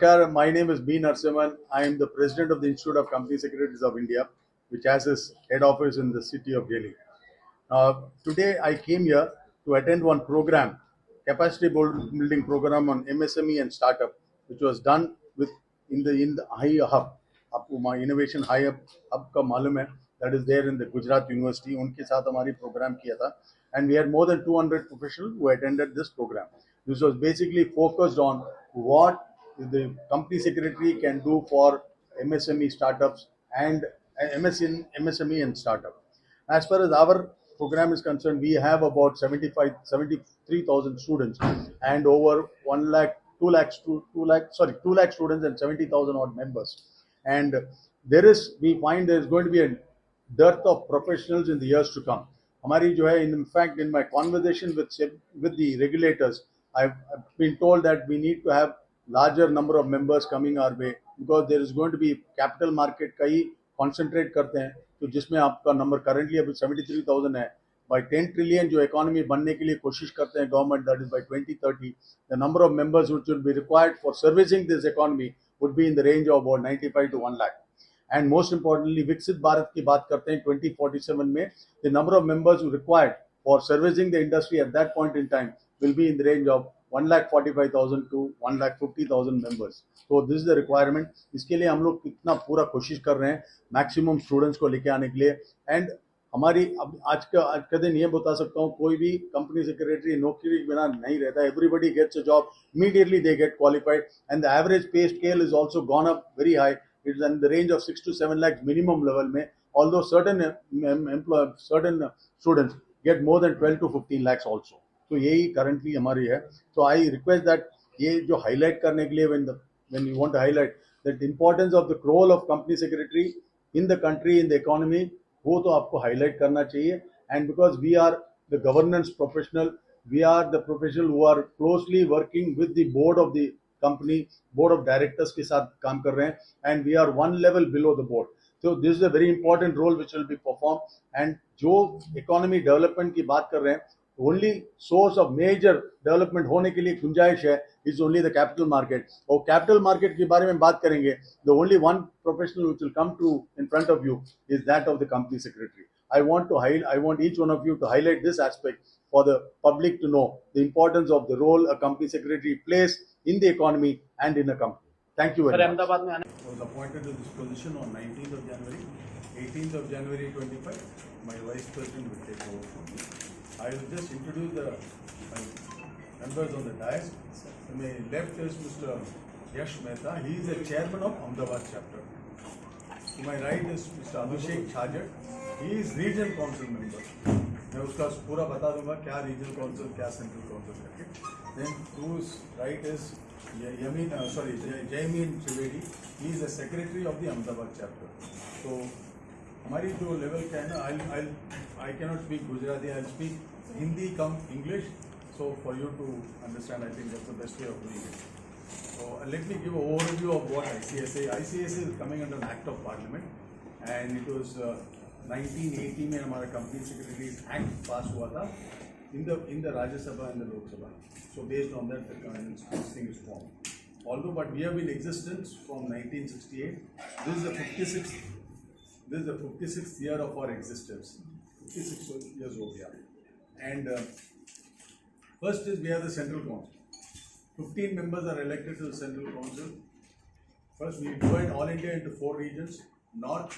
Namaskar, my name is B. Narasimhan. I am the president of the Institute of Company Secretaries of India, which has its head office in the city of Delhi. Today I came here to attend one program, capacity building program on MSME and startup, which was done with in the High Hub. आपको my innovation high hub का मालूम है, that is there in the Gujarat University. उनके साथ हमारी program किया था, and we had more than 200 professionals who attended this program. This was basically focused on what the company secretary can do for MSME startups and MSME and startup. As far as our program is concerned, we have about 73,000 students and over 1 lakh, 2 lakh students and 70,000 odd members. And we find there is going to be a dearth of professionals in the years to come. हमारी जो है, in fact, in my conversation with the regulators, I've been told that we need to have larger number of members coming our way because there is going to be capital market का ही concentrate करते हैं, तो जिसमें आपका number currently अभी 73,000 है. Bye 10 trillion जो economy बनने के लिए कोशिश करते हैं government, that is by 2030 the number of members which will be required for servicing this economy would be in the range of about 95 to 1 lakh. And most importantly विकसित भारत की बात करते हैं 2047 में, the number of members required for servicing the industry at that point in time will be in the range of 1,45,000 to 1,50,000 members. So this is the requirement. इसके लिए हम लोग कितना पूरा कोशिश कर रहे हैं मैक्सिमम स्टूडेंट्स को लेके आने के लिए. एंड हमारी अब आज का दिन ये बता सकता हूँ, कोई भी कंपनी सेक्रेटरी नौकरी के बिना नहीं रहता. Everybody gets a job, immediately they get qualified, and the average pay scale is also gone up very high. It is in the range of 6 to 7 lakhs minimum level में, although certain students get more than 12 to 15 lakhs also. तो यही currently हमारी है. तो I request that ये जो highlight करने के लिए when you want to highlight that importance of the role of company secretary in the country, in the economy, वो तो आपको हाईलाइट करना चाहिए. And because we are the governance professional, we are the professional who are closely working with the board of the company, board of directors के साथ काम कर रहे हैं, and we are one level below the board. So this is a very important role which will be performed. And जो economy development की बात कर रहे हैं, only source of major development होने के लिए गुंजाइश है is only the capital market. और capital market के बारे में बात करेंगे, the only one professional which will come to in front of you is that of the company secretary. I want each one of you to highlight this aspect for the public to know the importance of the role a company secretary plays in the economy and in a company. Thank you very much. I was appointed to this position on 19th of January. 18th of January 25, my vice president will take over from me. I will just introduce the members on the dais. To my left is Mr. Yash Mehta. He is the chairman of Ahmedabad chapter. To my right is Mr. Abhishek Chhajat. He is regional council member. मैं उसका पूरा बता दूंगा क्या regional council क्या central council करके. Then to right is Jaymin Trivedi. He is the secretary of the Ahmedabad chapter. तो हमारी जो लेवल क्या है ना, I can not speak Gujarati, I speak Hindi cum English. So for you to understand, I think that's the best way of doing it. So let me give an overview of what ICSA. ICSA is coming under an Act of Parliament, and it was 1980 में हमारा company secretaries act पास हुआ था in the Rajya Sabha and the Lok Sabha. So based on that, this thing is formed. Although, but we have been in existence from 1968. This is the 56th year of our existence. 56 years हो गया. And first is we have the Central Council. 15 members are elected to the Central Council. First, we divide all India into 4 regions: North,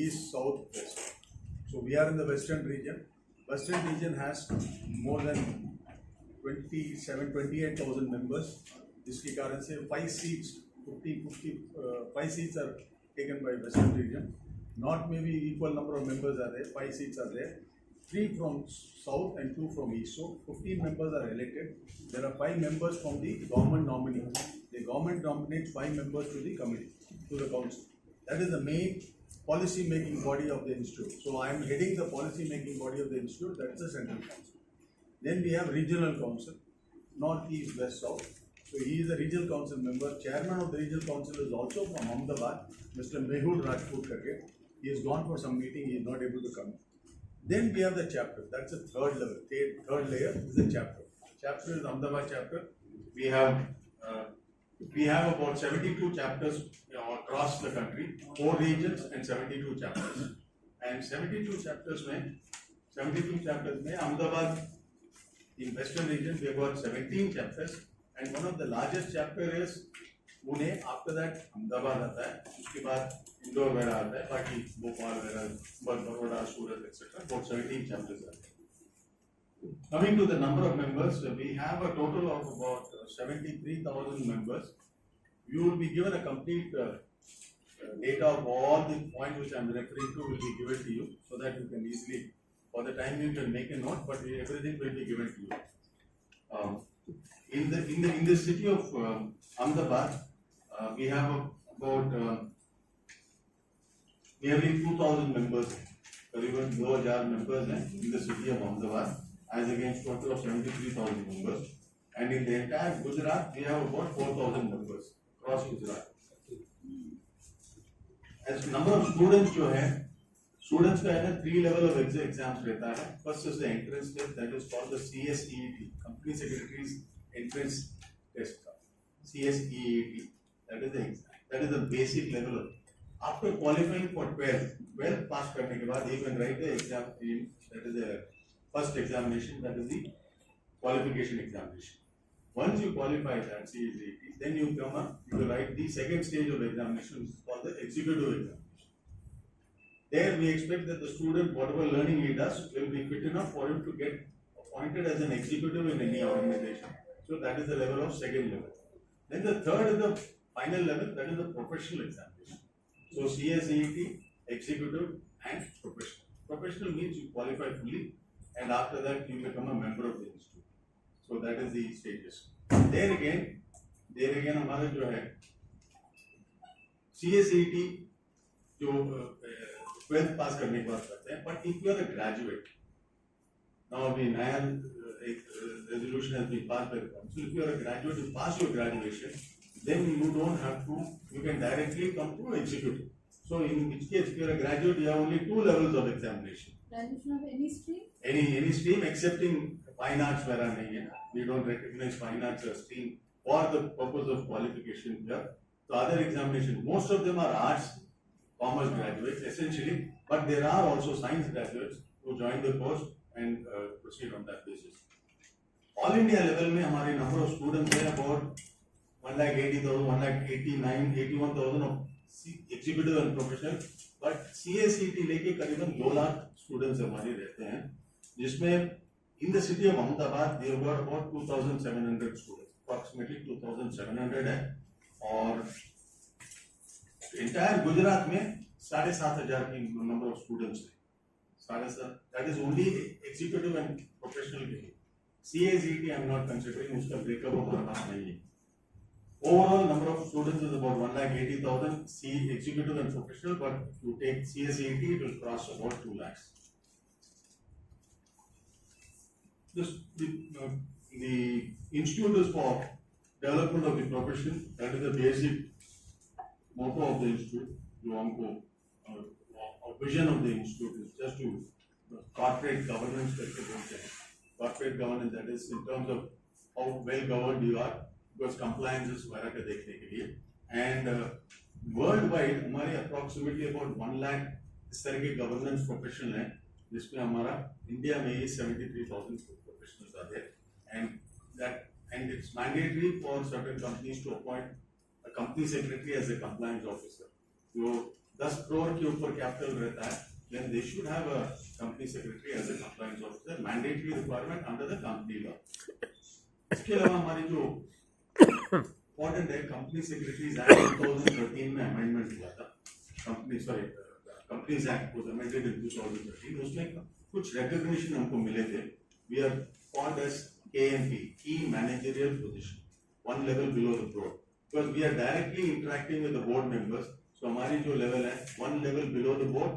East, South, West. So we are in the Western region. Western region has more than 28,000 members. जिसके कारण से 5 seats are taken by Western region. North में भी equal number of members are there. 5 seats are there. 3 from South and 2 from East. So 15 members are elected. There are 5 members from the government nominee. The government nominates 5 members to the committee, to the council. That is the main policy making body of the institute. So I am heading the policy making body of the institute. That is the Central Council. Then we have regional council, North, East, West, South. So he is a regional council member. Chairman of the regional council is also from Ahmedabad, Mr. Mehul Rajput Karke. He has gone for some meeting. He is not able to come. Then we have the chapter. That's the third level. Third layer is the chapter. Chapter is Ahmedabad chapter. We have We have about 72 chapters across the country, 4 regions and 72 chapters. And 72 chapters में Ahmedabad in western region we have got 17 chapters, and one of the largest chapter is Pune. After that Ahmedabad आता है, उसके बाद इंदौर वगैरह आता है, बाकी भोपाल वगैरह, बड़ौदा, सूरत etc. About 17 chapters are there. Coming to the number of members, we have a total of about 73,000 members. You will be given a complete data of all the points which I am referring to will be given to you, so that you can easily, for the time you can make a note, but everything will be given to you. In the city of Ahmedabad, we have about nearly 2,000 members, करीबन 2,000 members in the city of Ahmedabad, as against total of 73,000 members. And in the entire Gujarat, we have about 4,000 members across Gujarat. As number of students जो है, students का है ना 3 level of exams रहता है. First is the entrance test, that is called the CSEET, Company Secretary's Entrance Test. CSEET, that is the exam. That is the basic level of. After qualifying for 12 pass करने के बाद you can write the exam. That is the first examination. That is the qualification examination. Once you qualify that CSET, then you come up, you write the second stage of examination, which is called the executive examination. There we expect that the student, whatever learning he does, will be fit enough for him to get appointed as an executive in any organization. So that is the level of second level. Then the third is the final level, that is the professional examination. So CSET, executive and professional. Professional means you qualify fully, and after that you become a member of the institute. So that is the stages. There again हमारा जो है CSET जो 12th पास करने के बाद करते हैं, but if you are a graduate, now अभी नया एक resolution has been passed by the council. If you are a graduate, you pass your graduation, then you don't have to, you can directly come to executive. So in which case, if you are a graduate, you have only 2 levels of examination. Graduation of any stream? Any stream excepting fine arts वगैरह नहीं है. We don't recognize fine arts as stream for the purpose of qualification here. So other examination, most of them are arts, commerce graduates essentially, but there are also science graduates who join the course and proceed on that basis. All India level में हमारे number of students है about 1,80,000, 1,89,000, 81,000 of executive and professional, but CSET लेके करीबन 2 lakh students हमारे रहते हैं, जिसमें in the city of Ahmedabad we have got about 2,700 students, approximately 2,700 है, और entire गुजरात में 7,500 की number of students है, 7,500. That is only executive and professional के लिए. CSET I am not considering, उसका breakup हमारे पास नहीं है. Overall number of students is about 1,80,000, executive and professional, but if you take CSET, it will cross about 2 lakhs. The institute is for development of the profession. That is the basic motto of the institute. जो हमको vision of the institute is just to corporate governance करके बोलते हैं. Corporate governance, that is in terms of how well governed you are, because compliance is वगैरह का देखने के लिए. And worldwide हमारे approximately about 1 lakh इस तरह के governance professional हैं, जिसमें हमारा इंडिया में ही 73,000 professionals are there, and it's mandatory for certain companies to appoint a company secretary as a compliance officer. जो 10 crore के ऊपर capital रहता है, then they should have a company secretary as a compliance officer, mandatory requirement under the company law. इसके अलावा हमारी जो important है, company secretaries act 2013 में amendment हुआ था. Companies Act was amended in 2013. उसमें कुछ recognition हमको मिले थे. We are called as KMP, Key Managerial Position, 1 level below the board, because we are directly interacting with the board members. So हमारी जो level है, 1 level below the board,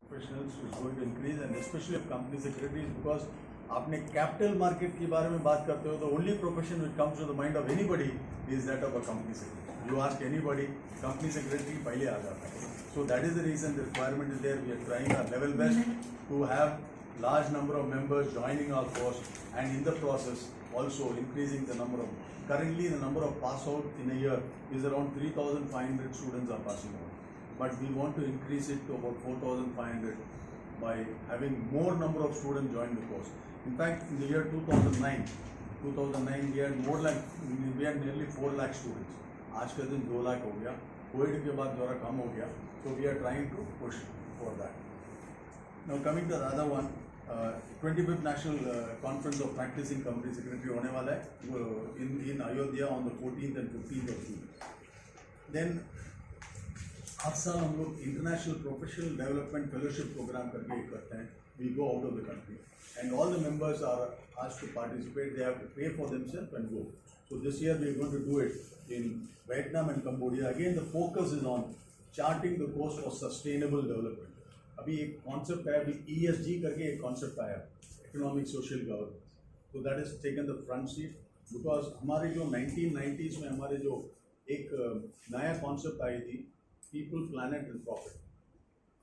professionals is going to increase, and especially of company secretaries, because आपने capital market के बारे में बात करते हो, the only profession which comes to the mind of anybody is that of a company secretary. You ask anybody, company secretary पहले आ जाता है. So that is the reason the requirement is there. We are trying our level best to have large number of members joining our course, and in the process also increasing the number of, currently the number of pass out in a year is around 3,500 students are passing out. But we want to increase it to about 4,500 by having more number of students join the course. In fact, in the year 2009 we had nearly 4 lakh students. आज के दिन 2 लाख हो गया, Covid के बाद थोड़ा कम हो गया, so we are trying to push for that. Now coming to the other one, 25th National Conference of Practicing Company Secretary होने वाला है in Ayodhya on the 14th and 15th of June. Then हर साल हम लोग international professional development fellowship programme करके करते हैं. We go out of the country and all the members are asked to participate. They have to pay for themselves and go. So this year we are going to do it in Vietnam and Cambodia. Again, the focus is on charting the course for sustainable development. अभी एक concept है, अभी ESG करके एक concept आया, economic social governance. तो that is taken the front seat because हमारे जो 1990s में हमारे जो एक नया कॉन्सेप्ट आई थी, people planet and profit.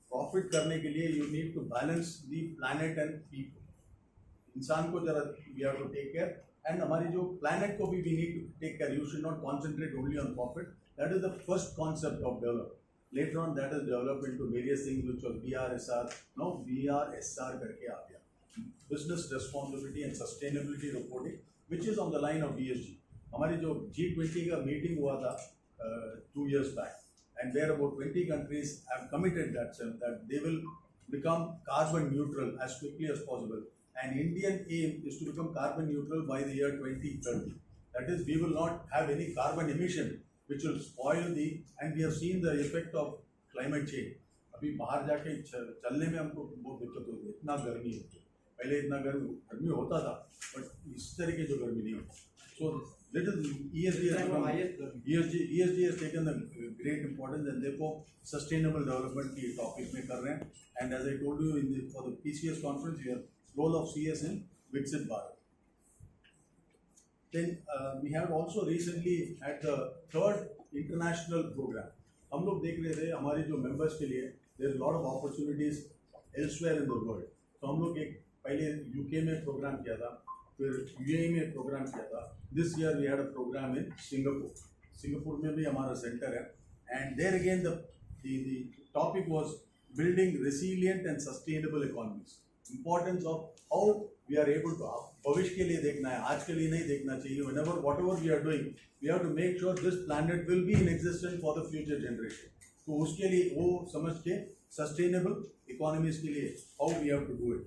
Profit करने के लिए you need to balance the planet and people. इंसान को जरा we have to take care, and हमारी जो प्लैनेट को भी we need to take care. You should not concentrate only on profit. That is the first concept of develop. Later on that is developed into various things which was BRSR. Now BRSR करके आ गया, Business Responsibility and Sustainability Reporting, which is on the line of ESG. हमारी जो G20 का meeting हुआ था 2 years back, and where about 20 countries have committed that they will become carbon neutral as quickly as possible. And Indian aim is to become carbon neutral by the year 2030. That is, we will not have any carbon emission which will spoil the, and we have seen the effect of climate change. अभी बाहर जाके चलने में हमको बहुत दिक्कत होती है, इतना गर्मी होती है. पहले इतना गर्मी होता था, बट इस तरह की जो गर्मी नहीं होती. So little ESG has taken a great importance, and therefore sustainable development की टॉपिक में कर रहे हैं. And as I told you for the PCS conference, we have role of CS in Viksit Bharat. Then we have also recently had the 3rd international program. हम लोग देख रहे थे हमारे जो members के लिए there is a lot of opportunities elsewhere in the world. तो हम लोग एक पहले UK में प्रोग्राम किया था, फिर UAE में प्रोग्राम किया था. This year we had a program in Singapore. Singapore में भी हमारा सेंटर है, and there again the topic was building resilient and sustainable economies. Importance of how we are able to, भविष्य के लिए देखना है, आज के लिए नहीं देखना चाहिए. Whatever we are doing, we have to make sure this planet will be in existence for the future generation. तो उसके लिए वो समझ के sustainable economies के लिए how we have to do it.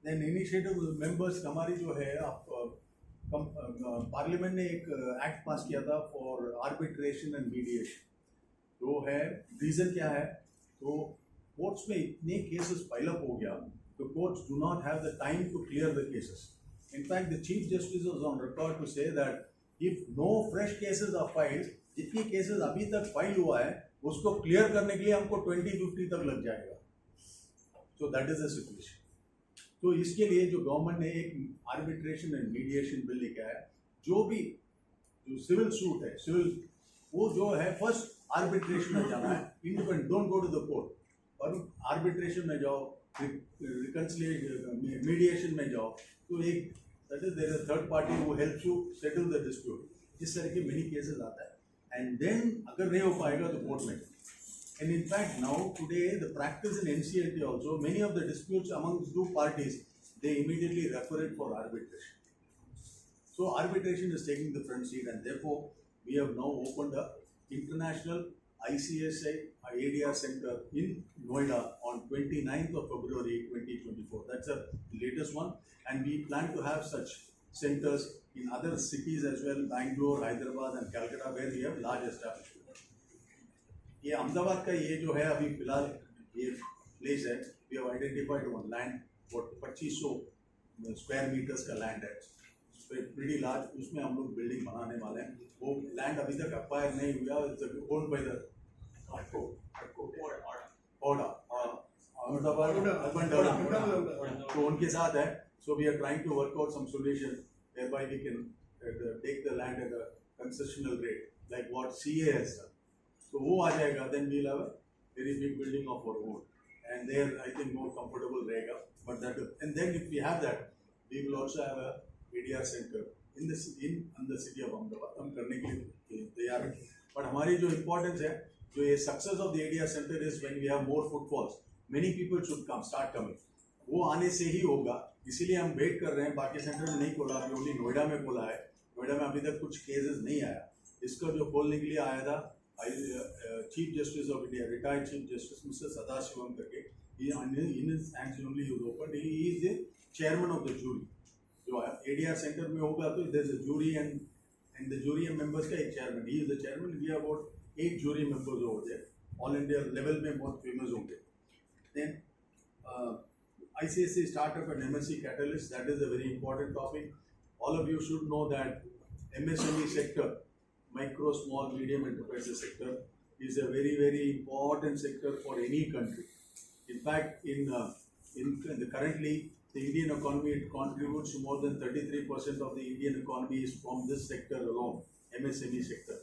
Then initiative members हमारी जो है, पार्लियामेंट ने एक एक्ट पास किया था फॉर आर्बिट्रेशन एंड मीडिएशन. जो है रीज़न क्या है, तो कोर्ट्स में इतने केसेस पाइल अप हो गया, the courts do not have the time to clear the cases. In fact, the Chief Justice was on record to say that if no fresh cases are filed, जितनी cases अभी तक file हुआ है उसको clear करने के लिए हमको 2050 तक लग जाएगा. So that is the situation. तो इसके लिए जो गवर्नमेंट ने एक आर्बिट्रेशन एंड मीडिएशन बिल लेके आया, जो सिविल सूट है, सिविल वो जो है फर्स्ट आर्बिट्रेशन में जाना है. Independent, don't go to the court, और आर्बिट्रेशन में जाओ, मीडिएशन में जाओ. तो एक that is there is a third party who helps you settle the dispute. इस तरह के मेनी केसेस आता है, एंड देन अगर नहीं हो पाएगा तो कोर्ट में. And in fact, now today the practice in NCLT also, many of the disputes among two parties, they immediately refer it for arbitration. So arbitration is taking the front seat, and therefore we have now opened a international ICSI ADR center in Noida on 29th of February 2024. That's the latest one, and we plan to have such centers in other cities as well, Bangalore, Hyderabad and Calcutta, where we have large establishments. ये अहमदाबाद का ये जो है अभी फिलहाल ये place है, we have identified one land, 2500 square metres का लैंड है, प्रीटी लार्ज. उसमें हम लोग बिल्डिंग बनाने वाले हैं. वो लैंड अभी तक अक्वायर नहीं हुआ, owned by the Ahmedabad urban development, तो उनके साथ है. So we are trying to work out some solution whereby we can take the land at a concessional rate like what CA has done. So वो आ जाएगा, then we'll have a very big building of our own, and there I think more comfortable रहेगा. But that, and then if we have that, we will also have a ADR center in the city of Ahmedabad. हम करने के लिए तैयार हैं. But हमारी जो importance है, जो ये success of the ADR center is when we have more footfalls. Many people should start coming. वो आने से ही होगा. इसीलिए हम वेट कर रहे हैं. बाकी सेंटर में नहीं खोला, अभी ओनली नोएडा में खोला है. नोएडा में अभी तक कुछ केसेस नहीं आया. इसका जो खोलने के लिए आया था chief justice of India, retired chief justice mister Sadasivam करके, in his hands only he was opened. He is the chairman of the jury. जो ADR सेंटर में होगा तो there is a jury and the jury members का एक chairman. He is the chairman. We have about 8 jury members over there. All India level में बहुत famous होंगे. Then ICSC startup and MSC catalyst, that is a very important topic. All of you should know that MSME sector, micro, small, medium enterprises sector, is a very, very important sector for any country. In fact, currently, the Indian economy, it contributes to more than 33% of the Indian economy is from this sector alone, MSME sector.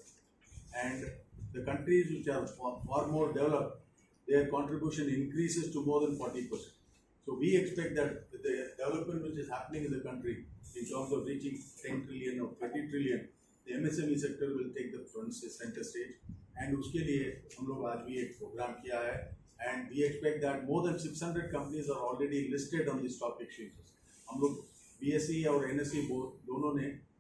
And the countries which are far more developed, their contribution increases to more than 40%. So we expect that the development which is happening in the country in terms of reaching 10 trillion or 30 trillion, the MSME sector will take the center stage. And उसके लिए हम लोग आज भी एक programme किया है. And we expect that more than 600 companies are already listed on the stock exchanges. हम लोग BSE और NSE दोनों ने